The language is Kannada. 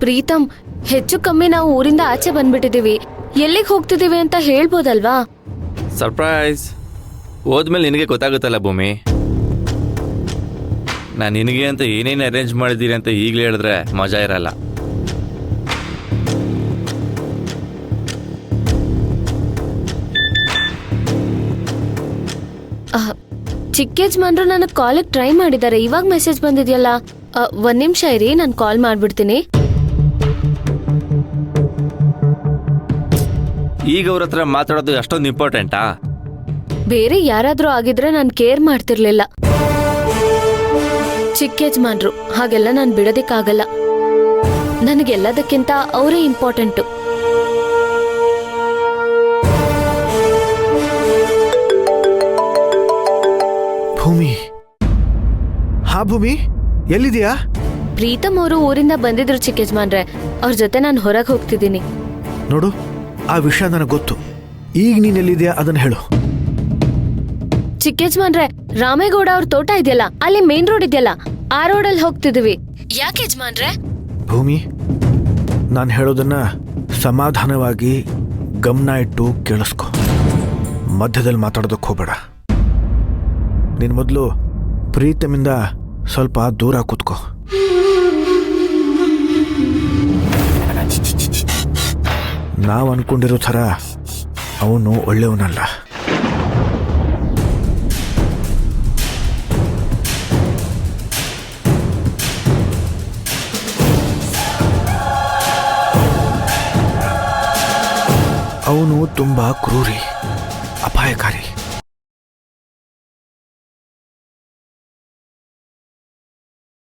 ಪ್ರೀತಮ್, ಹೆಚ್ಚು ಕಮ್ಮಿ ನಾವು ಊರಿಂದ ಆಚೆ ಬಂದ್ಬಿಟ್ಟಿದೀವಿ. ಎಲ್ಲಿಗೆ ಹೋಗ್ತಿದೀವಿ ಅಂತ ಹೇಳ್ಬೋದಲ್ವಾ? ಸರ್ಪ್ರೈಸ್. ಹೋದ್ಮೇಲೆ ನಿನಗೆ ಗೊತ್ತಾಗುತ್ತಲ್ಲ ಭೂಮಿ. ನಾನು ನಿನಗೆ ಅಂತ ಏನೇನು ಅರೇಂಜ್ ಮಾಡಿದ್ದೀರಿ ಅಂತ ಈಗಲೇ ಹೇಳಿದ್ರೆ ಮಜಾ ಇರಲ್ಲ. ಚಿಕ್ಕ ಯಜಮಾನ್ರು ನನಗೆ ಕಾಲಿಗೆ ಟ್ರೈ ಮಾಡಿದ್ದಾರೆ. ಇವಾಗ ಮೆಸೇಜ್ ಬಂದಿದ್ಯಲ್ಲ. ಒಂದ್ ನಿಮಿಷ ಇರಿ, ನಾನು ಕಾಲ್ ಮಾಡ್ಬಿಡ್ತೀನಿ. ಈಗ ಅವ್ರ ಹತ್ರ ಮಾತಾಡೋದು ಅಷ್ಟೊಂದು ಇಂಪಾರ್ಟೆಂಟಾ? ಬೇರೆ ಯಾರಾದ್ರೂ ಆಗಿದ್ರೆ ನಾನು ಕೇರ್ ಮಾಡ್ತಿರ್ಲಿಲ್ಲ. ಚಿಕ್ಕ ಯಜಮಾನ್ರು, ಹಾಗೆಲ್ಲ ನಾನು ಬಿಡೋದಿಕ್ಕಾಗಲ್ಲ. ನನಗೆಲ್ಲದಕ್ಕಿಂತ ಅವರೇ ಇಂಪಾರ್ಟೆಂಟು. ಭೂಮಿ, ಹಾ ಭೂಮಿ, ಎಲ್ಲಿದೆಯಾ? ಪ್ರೀತಮ್ ಅವರು ಊರಿಂದ ಬಂದಿದ್ರು ಚಿಕ್ಕ ಯಜಮಾನ್ರೆ. ಅವ್ರ ಜೊತೆ ನಾನು ಹೊರಗೆ ಹೋಗ್ತಿದ್ದೀನಿ. ನೋಡು, ಆ ವಿಷಯ ನನಗೆ ಗೊತ್ತು. ಈಗ ನೀನ್ ಎಲ್ಲಿದೆಯಾ ಅದನ್ನ ಹೇಳು. ಚಿಕ್ಕ ಯಜಮಾನ್ರೆ, ರಾಮೇಗೌಡ ಅವ್ರ ತೋಟ ಇದೆಯಲ್ಲ, ಅಲ್ಲಿ ಮೇನ್ ರೋಡ್ ಇದೆಯಲ್ಲ, ಆ ರೋಡಲ್ಲಿ ಹೋಗ್ತಿದೀವಿ. ಯಾಕೆ ಯಜಮಾನ್ರೆ? ಭೂಮಿ, ನಾನು ಹೇಳೋದನ್ನ ಸಮಾಧಾನವಾಗಿ ಗಮನ ಇಟ್ಟು ಕೇಳಿಸ್ಕೊ. ಮಧ್ಯದಲ್ಲಿ ಮಾತಾಡೋದಕ್ಕೆ ಹೋಗಬೇಡ. ನೀನು ಮೊದಲು ಪ್ರೀತಮಿಂದ ಸ್ವಲ್ಪ ದೂರ ಕೂತ್ಕೋ. ನಾವು ಅನ್ಕೊಂಡಿರೋ ಥರ ಅವನು ಒಳ್ಳೆಯವನಲ್ಲ. ಅವನು ತುಂಬಾ ಕ್ರೂರಿ, ಅಪಾಯಕಾರಿ.